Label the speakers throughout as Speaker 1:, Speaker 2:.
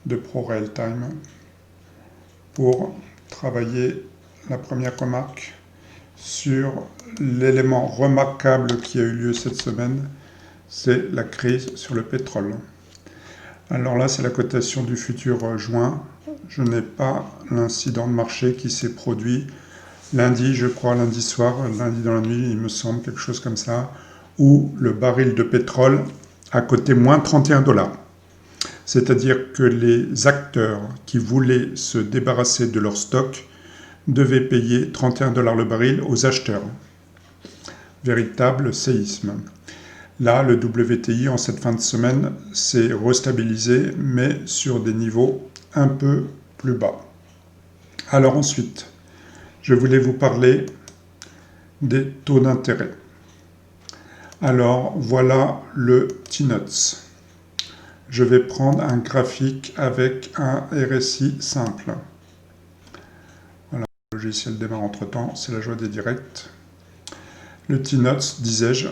Speaker 1: de ProRealTime pour travailler la première remarque sur l'élément remarquable qui a eu lieu cette semaine, c'est la crise sur le pétrole. Alors là, c'est la cotation du futur juin. Je n'ai pas l'incident de marché qui s'est produit lundi, je crois, lundi soir, lundi dans la nuit, il me semble, quelque chose comme ça, où le baril de pétrole a coté moins 31 $. C'est-à-dire que les acteurs qui voulaient se débarrasser de leur stock devaient payer 31 $ le baril aux acheteurs. Véritable séisme. Là, le WTI, en cette fin de semaine, s'est restabilisé, mais sur des niveaux un peu plus bas. Alors ensuite, je voulais vous parler des taux d'intérêt. Alors, voilà le T-Notes. Je vais prendre un graphique avec un RSI simple. Voilà, le logiciel démarre entre-temps, c'est la joie des directs. Le T-Notes, disais-je,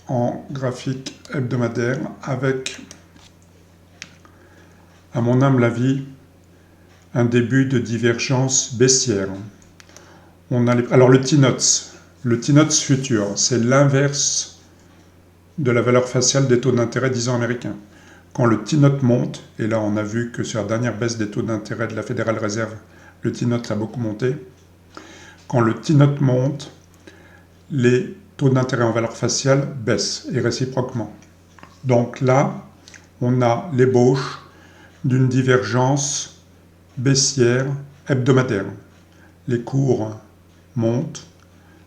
Speaker 1: en graphique hebdomadaire avec, à mon humble avis, un début de divergence baissière. Alors le T-Notes futur, c'est l'inverse de la valeur faciale des taux d'intérêt 10 ans américains. Quand le T-Note monte, et là on a vu que sur la dernière baisse des taux d'intérêt de la Fédérale Réserve, le T-Note a beaucoup monté. Quand le T-Note monte, les taux d'intérêt en valeur faciale baissent, et réciproquement. Donc là, on a l'ébauche d'une divergence baissière hebdomadaire. Les cours montent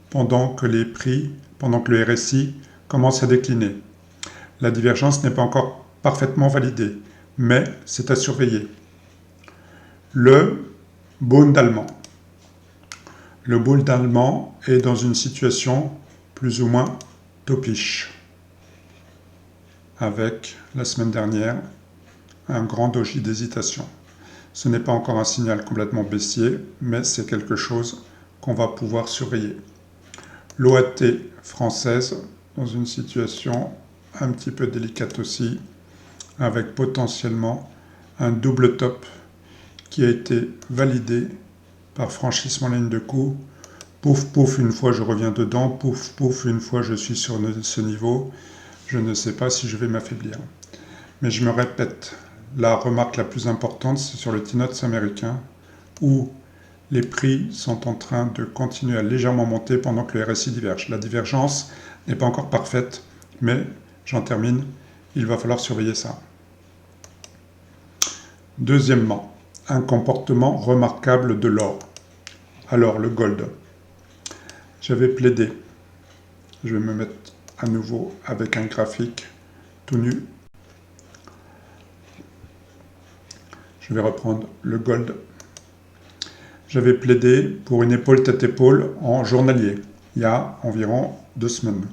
Speaker 1: pendant que les prix, pendant que le RSI commence à décliner. La divergence n'est pas encore parfaitement validée, mais c'est à surveiller. Le Bund allemand. Le Bund allemand est dans une situation plus ou moins topiche, avec, la semaine dernière, un grand doji d'hésitation. Ce n'est pas encore un signal complètement baissier, mais c'est quelque chose qu'on va pouvoir surveiller. L'OAT française, dans une situation un petit peu délicate aussi, avec potentiellement un double top qui a été validé par franchissement ligne de coup. Pouf, pouf, une fois je reviens dedans, pouf, pouf, une fois je suis sur ce niveau. Je ne sais pas si je vais m'affaiblir. Mais je me répète, la remarque la plus importante, c'est sur le T-Notes américain, où les prix sont en train de continuer à légèrement monter pendant que le RSI diverge. La divergence n'est pas encore parfaite, mais j'en termine, il va falloir surveiller ça. Deuxièmement, un comportement remarquable de l'or. Alors, le gold. J'avais plaidé. Je vais me mettre à nouveau avec un graphique tout nu. Je vais reprendre le gold. J'avais plaidé pour une épaule tête-épaule en journalier, il y a environ 2 semaines.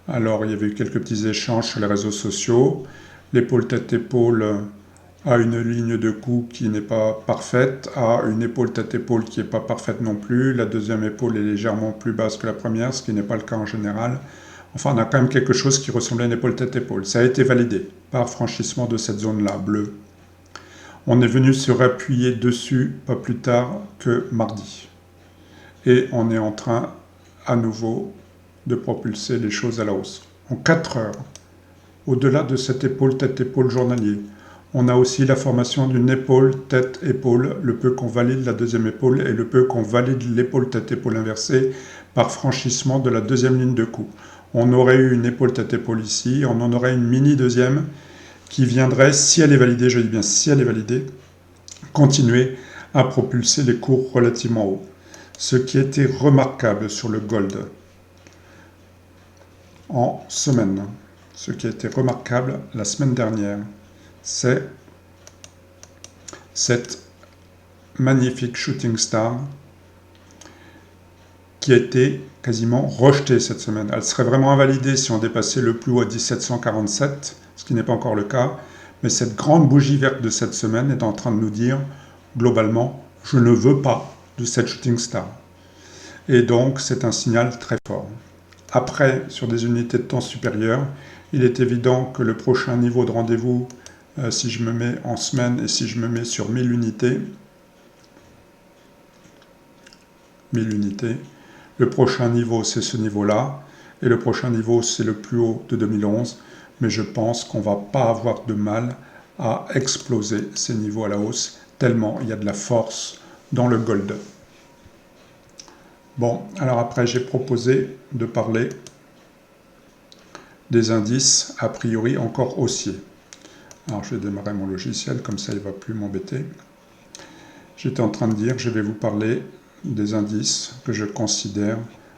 Speaker 1: Alors, il y avait eu quelques petits échanges sur les réseaux sociaux. L'épaule tête-épaule a une ligne de coup qui n'est pas parfaite, a une épaule tête-épaule qui n'est pas parfaite non plus. La deuxième épaule est légèrement plus basse que la première, ce qui n'est pas le cas en général. Enfin, on a quand même quelque chose qui ressemblait à une épaule tête-épaule. Ça a été validé par franchissement de cette zone-là, bleue. On est venu se réappuyer dessus pas plus tard que mardi. Et on est en train, à nouveau, de propulser les choses à la hausse. En 4 heures, au-delà de cette épaule tête-épaule journalier, on a aussi la formation d'une épaule tête-épaule, le peu qu'on valide la deuxième épaule et le peu qu'on valide l'épaule tête-épaule inversée par franchissement de la deuxième ligne de coup. On aurait eu une épaule tête-épaule ici, on en aurait une mini deuxième qui viendrait, si elle est validée, je dis bien si elle est validée, continuer à propulser les cours relativement haut. Ce qui était remarquable sur le gold en semaine, ce qui a été remarquable la semaine dernière, c'est cette magnifique shooting star qui a été quasiment rejetée cette semaine. Elle serait vraiment invalidée si on dépassait le plus haut à 1747, ce qui n'est pas encore le cas, mais cette grande bougie verte de cette semaine est en train de nous dire, globalement, je ne veux pas de cette shooting star. Et donc, c'est un signal très fort. Après, sur des unités de temps supérieures, il est évident que le prochain niveau de rendez-vous Si je me mets en semaine et si je me mets sur 1000 unités, le prochain niveau c'est ce niveau-là, et le prochain niveau c'est le plus haut de 2011, mais je pense qu'on ne va pas avoir de mal à exploser ces niveaux à la hausse, tellement il y a de la force dans le gold. Bon, alors après j'ai proposé de parler des indices a priori encore haussiers. Alors je vais démarrer mon logiciel, comme ça il ne va plus m'embêter. J'étais en train de dire, je vais vous parler des indices que je considère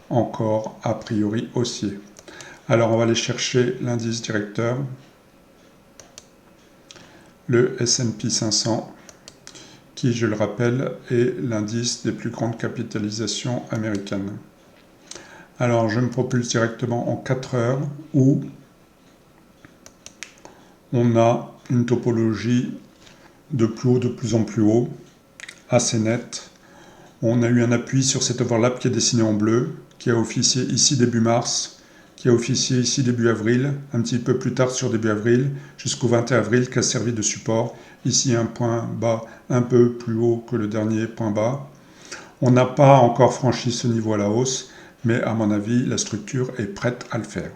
Speaker 1: encore a priori haussiers. Alors on va aller chercher l'indice directeur, le S&P 500, qui, je le rappelle, est l'indice des plus grandes capitalisations américaines. Alors je me propulse directement en 4 heures où on a une topologie de plus haut, de plus en plus haut, assez nette. On a eu un appui sur cet overlap qui est dessiné en bleu, qui a officié ici début mars, qui a officié ici début avril, un petit peu plus tard sur début avril, jusqu'au 21 avril, qui a servi de support. Ici un point bas un peu plus haut que le dernier point bas. On n'a pas encore franchi ce niveau à la hausse, mais à mon avis, la structure est prête à le faire.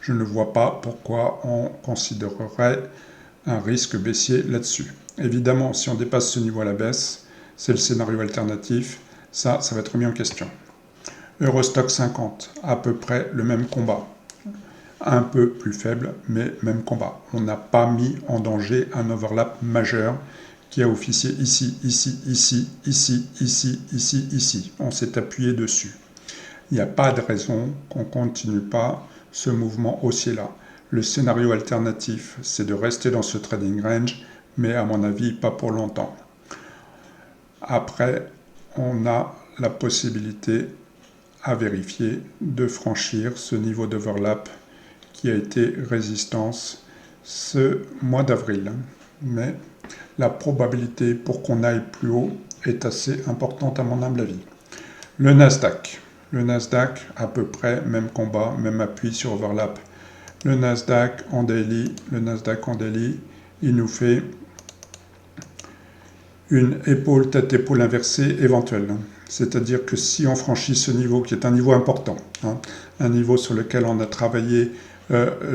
Speaker 1: Je ne vois pas pourquoi on considérerait un risque baissier là-dessus. Évidemment, si on dépasse ce niveau à la baisse, c'est le scénario alternatif, ça va être mis en question. Eurostock 50, à peu près le même combat. Un peu plus faible, mais même combat. On n'a pas mis en danger un overlap majeur qui a officié ici, ici, ici, ici, ici, ici, ici. On s'est appuyé dessus. Il n'y a pas de raison qu'on ne continue pas ce mouvement haussier-là. Le scénario alternatif, c'est de rester dans ce trading range, mais à mon avis, pas pour longtemps. Après, on a la possibilité à vérifier de franchir ce niveau d'overlap qui a été résistance ce mois d'avril. Mais la probabilité pour qu'on aille plus haut est assez importante à mon humble avis. Le Nasdaq. Le Nasdaq, à peu près, même combat, même appui sur overlap. Le Nasdaq en daily, il nous fait une épaule tête-épaule inversée éventuelle. C'est-à-dire que si on franchit ce niveau, qui est un niveau important, un niveau sur lequel on a travaillé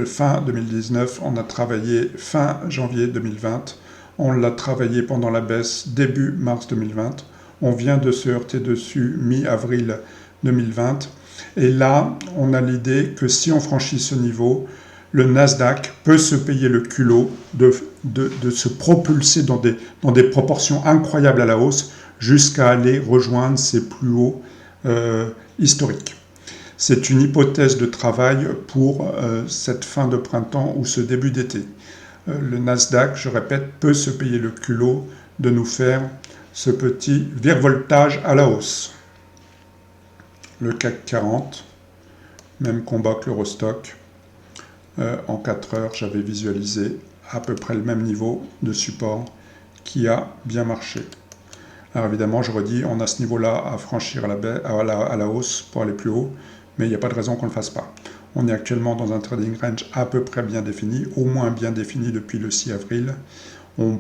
Speaker 1: fin 2019, on a travaillé fin janvier 2020, on l'a travaillé pendant la baisse début mars 2020, on vient de se heurter dessus mi-avril 2020, et là, on a l'idée que si on franchit ce niveau, le Nasdaq peut se payer le culot de se propulser dans des proportions incroyables à la hausse jusqu'à aller rejoindre ses plus hauts historiques. C'est une hypothèse de travail pour cette fin de printemps ou ce début d'été. Le Nasdaq, je répète, peut se payer le culot de nous faire ce petit virevoltage à la hausse. Le CAC 40, même combat que l'Eurostock. En 4 heures, j'avais visualisé à peu près le même niveau de support qui a bien marché. Alors évidemment, je redis, on a ce niveau-là à franchir à la hausse pour aller plus haut, mais il n'y a pas de raison qu'on ne le fasse pas. On est actuellement dans un trading range à peu près bien défini, au moins bien défini depuis le 6 avril. On ne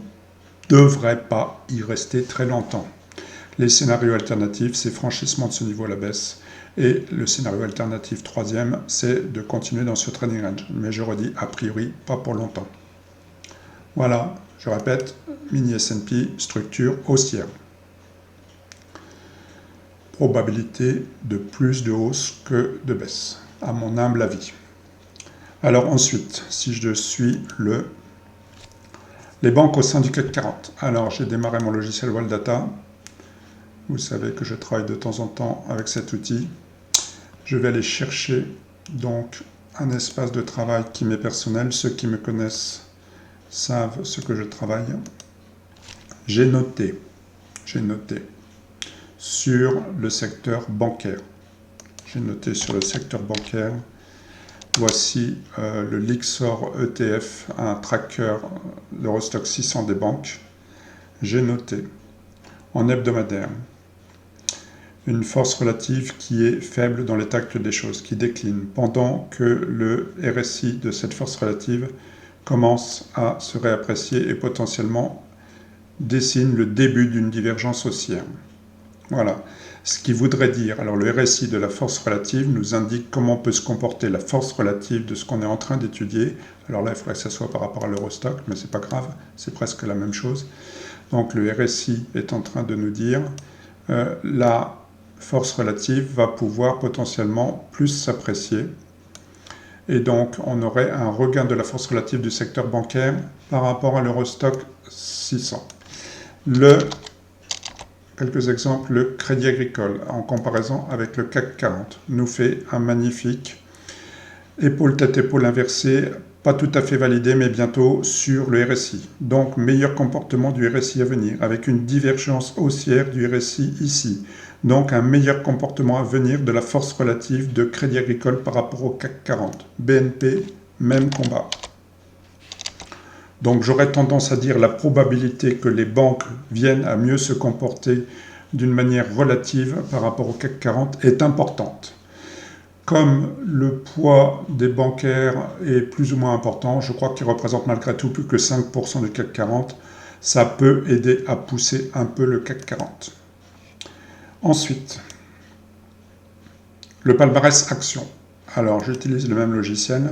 Speaker 1: devrait pas y rester très longtemps. Les scénarios alternatifs, c'est franchissement de ce niveau à la baisse. Et le scénario alternatif troisième, c'est de continuer dans ce trading range. Mais je redis, a priori, pas pour longtemps. Voilà, je répète, mini S&P, structure haussière. Probabilité de plus de hausse que de baisse, à mon humble avis. Alors ensuite, si je suis les banques au sein du CAC 40. Alors j'ai démarré mon logiciel Wall-Data. Vous savez que je travaille de temps en temps avec cet outil. Je vais aller chercher donc un espace de travail qui m'est personnel. Ceux qui me connaissent savent ce que je travaille. J'ai noté sur le secteur bancaire. Voici le Lyxor ETF, un tracker d'Eurostock 600 des banques. J'ai noté en hebdomadaire une force relative qui est faible dans l'état actuel des choses, qui décline, pendant que le RSI de cette force relative commence à se réapprécier et potentiellement dessine le début d'une divergence haussière. Voilà. Ce qui voudrait dire, alors le RSI de la force relative nous indique comment peut se comporter la force relative de ce qu'on est en train d'étudier. Alors là, il faudrait que ça soit par rapport à l'Eurostock, mais c'est pas grave, c'est presque la même chose. Donc le RSI est en train de nous dire la force relative va pouvoir potentiellement plus s'apprécier. Et donc on aurait un regain de la force relative du secteur bancaire par rapport à l'Eurostock 600. Quelques exemples, le Crédit Agricole, en comparaison avec le CAC 40, nous fait un magnifique épaule-tête-épaule inversée, pas tout à fait validé, mais bientôt sur le RSI. Donc, meilleur comportement du RSI à venir, avec une divergence haussière du RSI ici. Donc, un meilleur comportement à venir de la force relative de Crédit Agricole par rapport au CAC 40. BNP, même combat. Donc j'aurais tendance à dire la probabilité que les banques viennent à mieux se comporter d'une manière relative par rapport au CAC 40 est importante. Comme le poids des bancaires est plus ou moins important, je crois qu'il représente malgré tout plus que 5% du CAC 40, ça peut aider à pousser un peu le CAC 40. Ensuite, le palmarès action. Alors j'utilise le même logiciel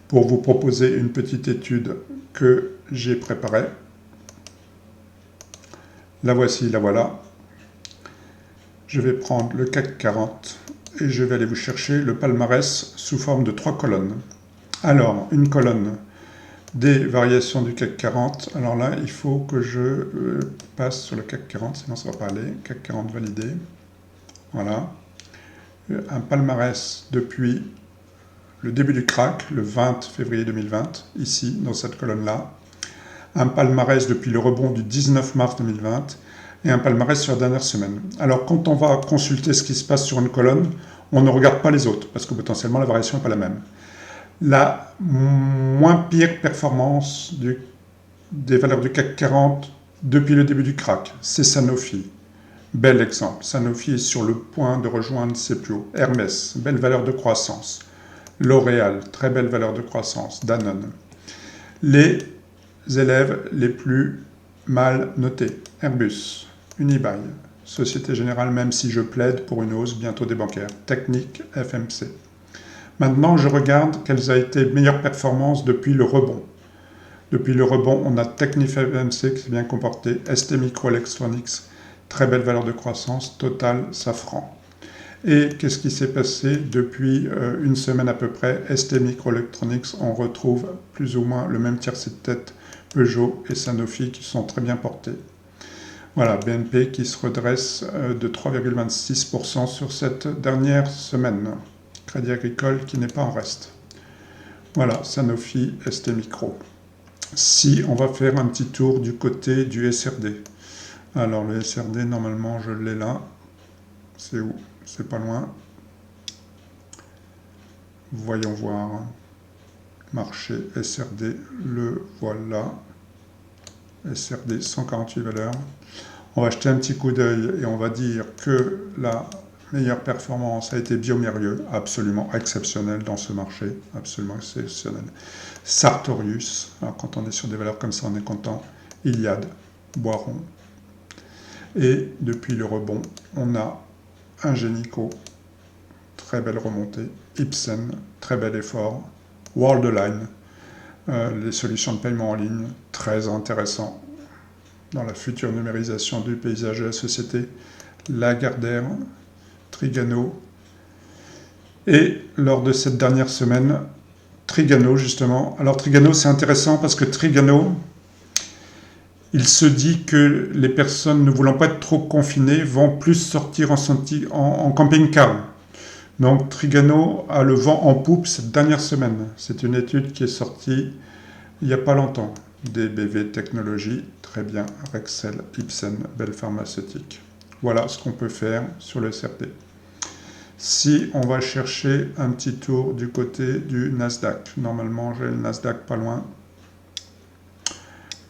Speaker 1: pour vous proposer une petite étude que j'ai préparée. La voici, la voilà. Je vais prendre le CAC 40 et je vais aller vous chercher le palmarès sous forme de 3 colonnes. Alors, une colonne des variations du CAC 40. Alors là, il faut que je passe sur le CAC 40, sinon ça ne va pas aller. CAC 40 validé. Voilà. Un palmarès depuis le début du crack, le 20 février 2020, ici, dans cette colonne-là. Un palmarès depuis le rebond du 19 mars 2020 et un palmarès sur la dernière semaine. Alors, quand on va consulter ce qui se passe sur une colonne, on ne regarde pas les autres, parce que potentiellement, la variation n'est pas la même. La moins pire performance des valeurs du CAC 40 depuis le début du crack, c'est Sanofi. Bel exemple. Sanofi est sur le point de rejoindre ses plus hauts. Hermès, belle valeur de croissance. L'Oréal, très belle valeur de croissance. Danone. Les élèves les plus mal notés. Airbus, Unibail, Société Générale, même si je plaide pour une hausse bientôt des bancaires. Technique, FMC. Maintenant, je regarde quelles ont été les meilleures performances depuis le rebond. Depuis le rebond, on a Technip FMC qui s'est bien comporté, ST Microelectronics, très belle valeur de croissance, Total, Safran. Et qu'est-ce qui s'est passé depuis une semaine à peu près? ST Microelectronics, on retrouve plus ou moins le même tiercé de tête, Peugeot et Sanofi qui sont très bien portés. Voilà, BNP qui se redresse de 3,26% sur cette dernière semaine. Crédit Agricole qui n'est pas en reste. Voilà, Sanofi, ST Micro. Si on va faire un petit tour du côté du SRD. Alors le SRD, normalement, je l'ai là. C'est où? C'est pas loin. Voyons voir. Marché SRD, le voilà. SRD, 148 valeurs. On va jeter un petit coup d'œil et on va dire que la meilleure performance a été Biomérieux, absolument exceptionnel dans ce marché, absolument exceptionnel. Sartorius, alors quand on est sur des valeurs comme ça, on est content. Iliad, Boiron. Et depuis le rebond, on a Ingenico, très belle remontée. Ipsen, très bel effort. Worldline, les solutions de paiement en ligne, très intéressant dans la future numérisation du paysage de la société. Lagardère, Trigano. Et lors de cette dernière semaine, Trigano justement. Alors Trigano, c'est intéressant parce que Trigano, il se dit que les personnes ne voulant pas être trop confinées vont plus sortir en camping-car. Donc Trigano a le vent en poupe cette dernière semaine. C'est une étude qui est sortie il n'y a pas longtemps. DBV Technologies, très bien. Rexel, Ipsen, belle pharmaceutique. Voilà ce qu'on peut faire sur le SRD. Si on va chercher un petit tour du côté du Nasdaq, normalement j'ai le Nasdaq pas loin.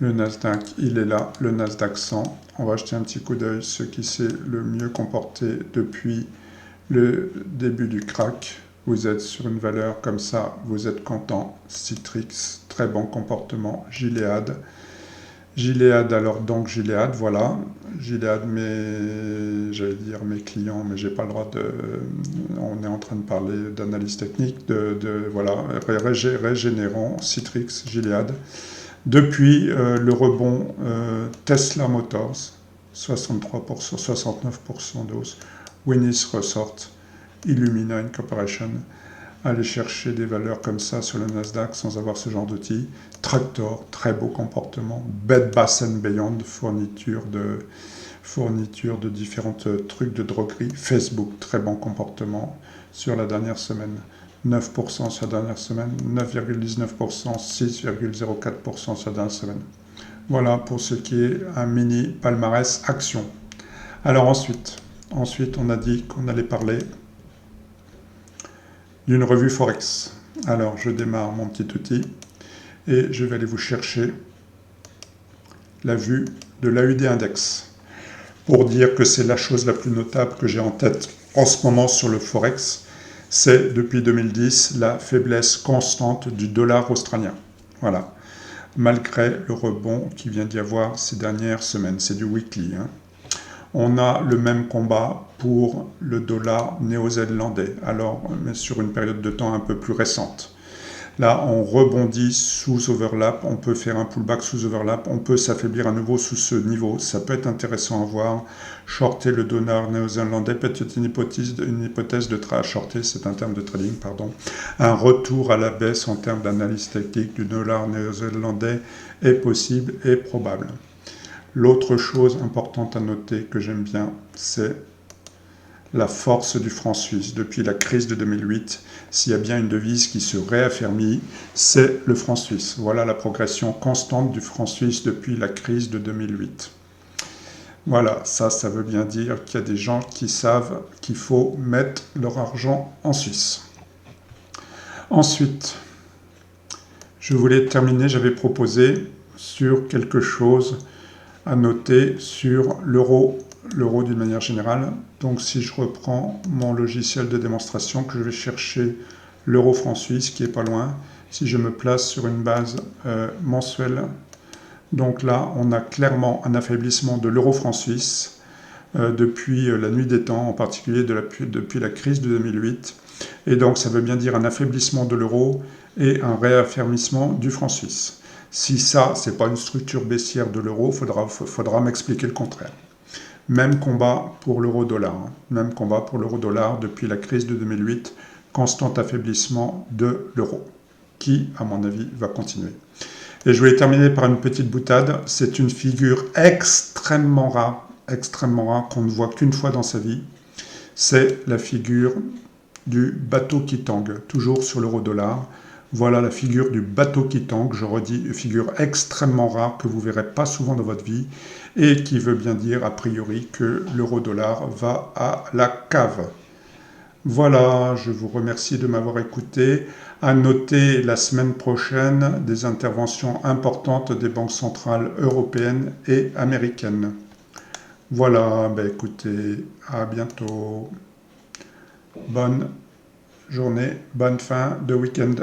Speaker 1: Le Nasdaq, il est là, le Nasdaq 100. On va jeter un petit coup d'œil, ce qui s'est le mieux comporté depuis le début du crack. vous êtes sur une valeur comme ça, vous êtes content. Citrix, très bon comportement. Gilead. Gilead, alors donc Gilead, voilà. Gilead, j'allais dire mes clients, mais j'ai pas le droit de. On est en train de parler d'analyse technique, voilà, Régénérant, Citrix, Gilead. Depuis le rebond Tesla Motors, 63%, 69% de hausse. Winnis ressort, Illumina Incorporation. Aller chercher des valeurs comme ça sur le Nasdaq sans avoir ce genre d'outils. Tractor, très beau comportement. Bed Bath & Beyond, fourniture de différents trucs de droguerie. Facebook, très bon comportement sur la dernière semaine. 9% sur la dernière semaine, 9,19%, 6,04% sur la dernière semaine. Voilà pour ce qui est un mini palmarès action. Alors ensuite on a dit qu'on allait parler d'une revue Forex. Alors je démarre mon petit outil et je vais aller vous chercher la vue de l'AUD Index pour dire que c'est la chose la plus notable que j'ai en tête en ce moment sur le Forex. C'est depuis 2010 la faiblesse constante du dollar australien. Voilà. Malgré le rebond qui vient d'y avoir ces dernières semaines. C'est du weekly. On a le même combat pour le dollar néo-zélandais, alors mais sur une période de temps un peu plus récente. Là, on rebondit sous overlap, on peut faire un pullback sous overlap, on peut s'affaiblir à nouveau sous ce niveau. Ça peut être intéressant à voir. Shorter le dollar néo-zélandais, peut-être une hypothèse de shorter, c'est un terme de trading, pardon. Un retour à la baisse en termes d'analyse technique du dollar néo-zélandais est possible et probable. L'autre chose importante à noter que j'aime bien, c'est la force du franc suisse. Depuis la crise de 2008, s'il y a bien une devise qui se réaffermit, c'est le franc suisse. Voilà la progression constante du franc suisse depuis la crise de 2008. Voilà, ça veut bien dire qu'il y a des gens qui savent qu'il faut mettre leur argent en Suisse. Ensuite, je voulais terminer, j'avais proposé sur quelque chose à noter sur l'euro d'une manière générale. Donc si je reprends mon logiciel de démonstration, que je vais chercher l'euro franc suisse qui est pas loin, si je me place sur une base mensuelle, donc là on a clairement un affaiblissement de l'euro franc suisse depuis la nuit des temps, en particulier depuis la crise de 2008, et donc ça veut bien dire un affaiblissement de l'euro et un réaffermissement du franc suisse. Si ça, c'est pas une structure baissière de l'euro, faudra m'expliquer le contraire. Même combat pour l'euro-dollar. Même combat pour l'euro-dollar depuis la crise de 2008. Constant affaiblissement de l'euro, qui, à mon avis, va continuer. Et je voulais terminer par une petite boutade. C'est une figure extrêmement rare qu'on ne voit qu'une fois dans sa vie. C'est la figure du bateau qui tangue, toujours sur l'euro-dollar. Voilà la figure du bateau qui tangue, je redis, une figure extrêmement rare que vous ne verrez pas souvent dans votre vie et qui veut bien dire a priori que l'euro-dollar va à la cave. Voilà, je vous remercie de m'avoir écouté. À noter la semaine prochaine des interventions importantes des banques centrales européennes et américaines. Voilà, écoutez, à bientôt. Bonne journée, bonne fin de week-end.